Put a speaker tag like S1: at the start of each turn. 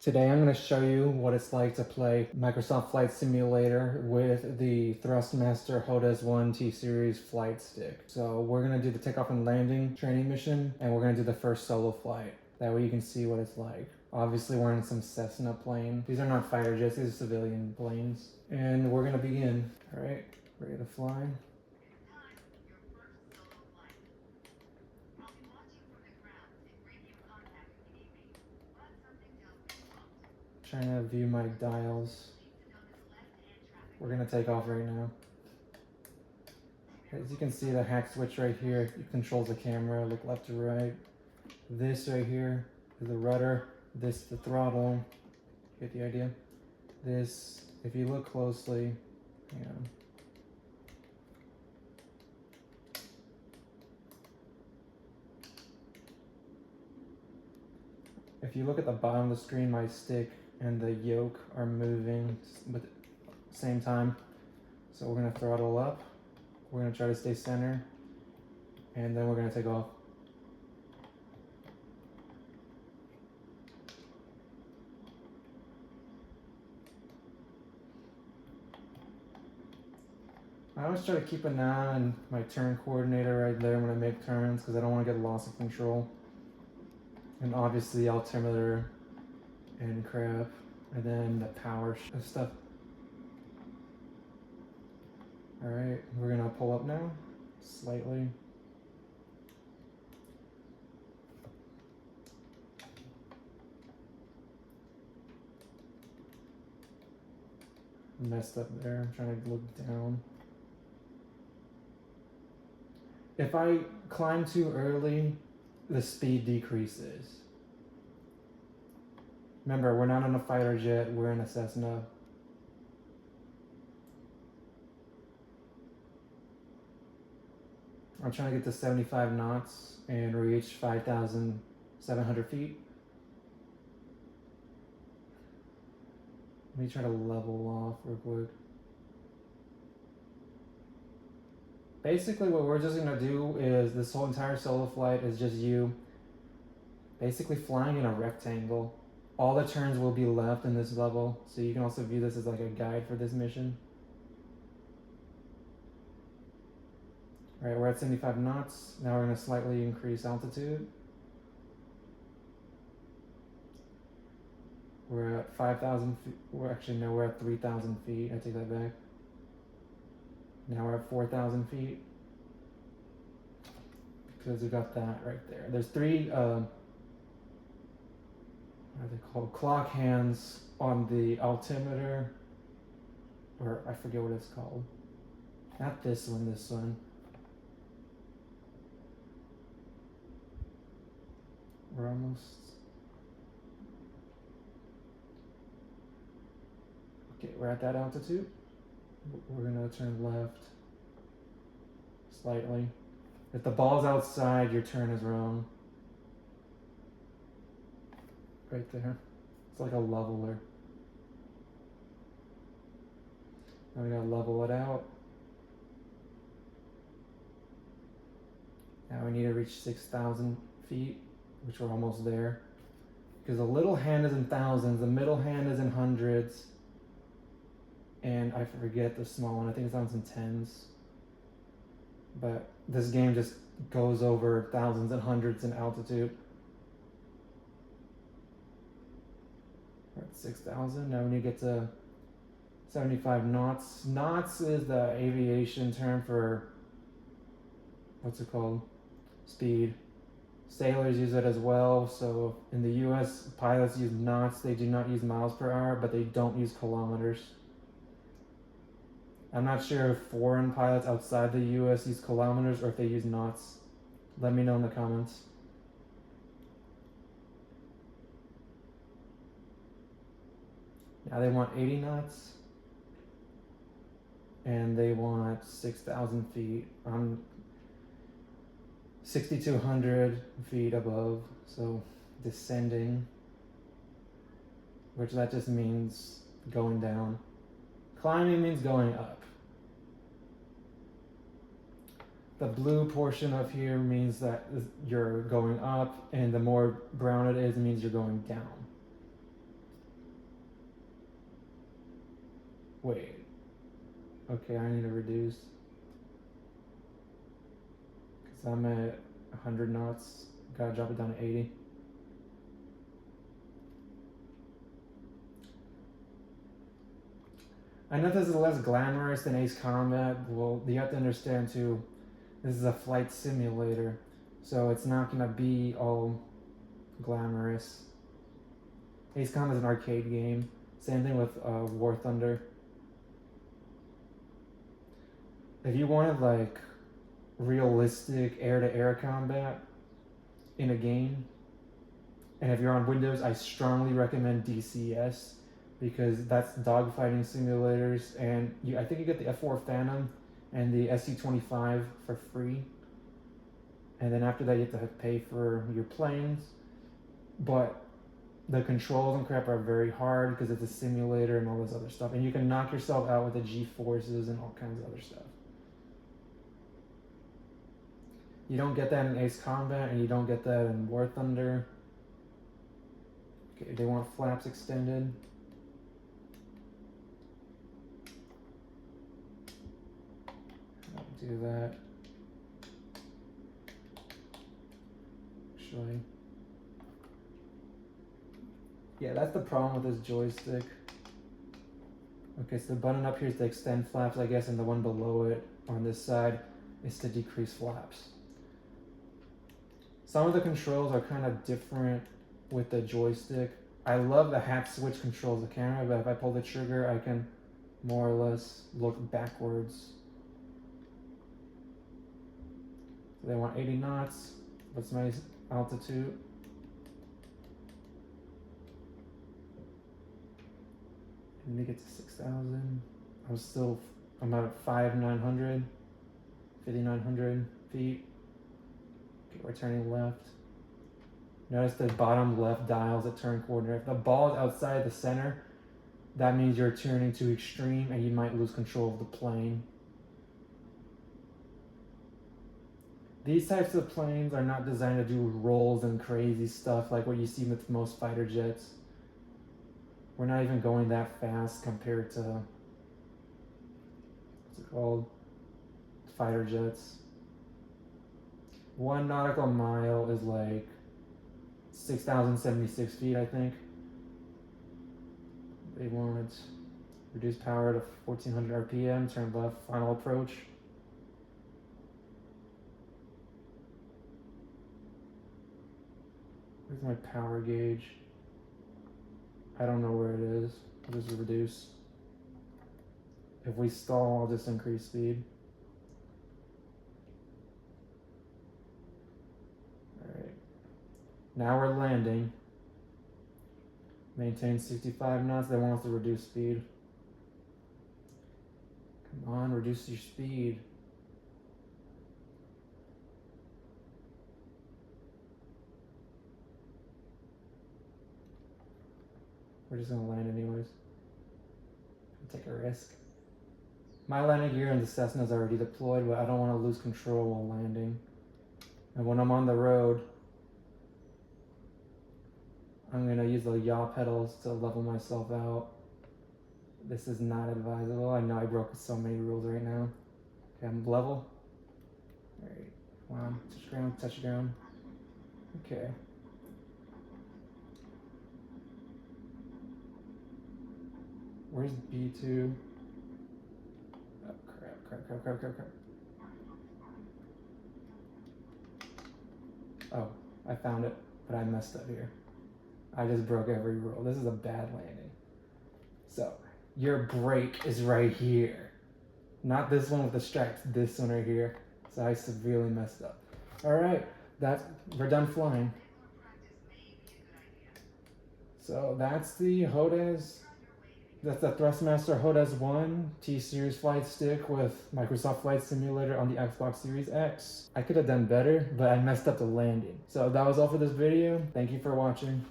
S1: Today I'm going to show you what it's like to play Microsoft Flight Simulator with the Thrustmaster Hotas 1 T-Series flight stick. So we're going to do the takeoff and landing training mission, and we're going to do the first solo flight. That way you can see what it's like. Obviously we're in some Cessna plane. These are not fighter jets, these are civilian planes. And we're going to begin. All right, ready to fly. Trying to view my dials. We're gonna take off right now. As you can see, the hack switch right here, it controls the camera, look left to right. This right here is the rudder, this the throttle. Get the idea? This, if you look closely, hang on. If you look at the bottom of the screen, my stick and the yoke are moving at the same time. So we're gonna throttle up. We're gonna try to stay center, and then we're gonna take off. I always try to keep an eye on my turn coordinator right there when I make turns, because I don't want to get lost of control. And obviously altimeter and crap, and then the power stuff. Alright, we're gonna pull up now, slightly. Messed up there, I'm trying to look down. If I climb too early, the speed decreases. Remember, we're not on a fighter jet, we're in a Cessna. I'm trying to get to 75 knots and reach 5,700 feet. Let me try to level off real quick. Basically what we're just gonna do is this whole entire solo flight is just you basically flying in a rectangle. All the turns will be left in this level, so you can also view this as like a guide for this mission. Alright, we're at 75 knots. Now we're gonna slightly increase altitude. We're at 5,000 feet. We're at 3,000 feet. I take that back. Now we're at 4,000 feet. Because we got that right there. There's three, what are they called? Clock hands on the altimeter. Or I forget what it's called. Not this one, this one. We're almost. Okay, we're at that altitude. We're gonna turn left slightly. If the ball's outside, your turn is wrong. Right there. It's like a leveler. Now we gotta level it out. Now we need to reach 6,000 feet, which we're almost there. Because the little hand is in thousands, the middle hand is in hundreds, and I forget the small one, I think it sounds in tens. But this game just goes over thousands and hundreds in altitude. We're at 6,000, now we need to get to 75 knots. Knots is the aviation term for, what's it called? Speed. Sailors use it as well, so in the US, pilots use knots. They do not use miles per hour, but they don't use kilometers. I'm not sure if foreign pilots outside the US use kilometers or if they use knots. Let me know in the comments. Now they want 80 knots. And they want 6,000 feet. I'm 6,200 feet above, so descending, which that just means going down. Climbing means going up. The blue portion of here means that you're going up, and the more brown it is, it means you're going down. Wait. Okay, I need to reduce. Because I'm at 100 knots. Gotta drop it down to 80. I know this is less glamorous than Ace Combat. Well, you have to understand too, this is a flight simulator. So it's not gonna be all glamorous. Ace Combat is an arcade game. Same thing with War Thunder. If you wanted like realistic air-to-air combat in a game, and if you're on Windows, I strongly recommend DCS because that's dogfighting simulators, and I think you get the F4 Phantom and the SC-25 for free, and then after that you have to pay for your planes, but the controls and crap are very hard because it's a simulator and all this other stuff, and you can knock yourself out with the G-forces and all kinds of other stuff. You don't get that in Ace Combat, and you don't get that in War Thunder. Okay, they want flaps extended. I'll do that. Actually, yeah, that's the problem with this joystick. Okay, so the button up here is to extend flaps, I guess, and the one below it on this side is to decrease flaps. Some of the controls are kind of different with the joystick. I love the hat switch controls the camera, but if I pull the trigger, I can more or less look backwards. So they want 80 knots. What's my altitude? Let me get to 6,000. I'm at 5,900, 5,900 feet. Okay, we're turning left. Notice the bottom left dials at turn coordinate. If the ball is outside the center, that means you're turning to extreme and you might lose control of the plane. These types of planes are not designed to do rolls and crazy stuff like what you see with most fighter jets. We're not even going that fast compared to, what's it called? Fighter jets. 1 nautical mile is like 6,076 feet, I think. They want reduce power to 1,400 RPM, turn left, final approach. Where's my power gauge? I don't know where it is. I'll just reduce. If we stall, I'll just increase speed. Alright. Now we're landing. Maintain 65 knots. They want us to reduce speed. Come on, reduce your speed. We're just gonna land anyways. Take a risk. My landing gear in the Cessna is already deployed, but I don't want to lose control while landing. And when I'm on the road, I'm gonna use the yaw pedals to level myself out. This is not advisable. I know I broke so many rules right now. Okay, I'm level. Alright, come on, touch ground, touch ground. Okay. Where's B2? Oh, crap. Oh, I found it, but I messed up here. I just broke every rule. This is a bad landing. So, your brake is right here. Not this one with the stripes, this one right here. So I severely messed up. Alright, we're done flying. So that's the Hotas. That's the Thrustmaster Hotas 1 T-Series flight stick with Microsoft Flight Simulator on the Xbox Series X. I could have done better, but I messed up the landing. So that was all for this video. Thank you for watching.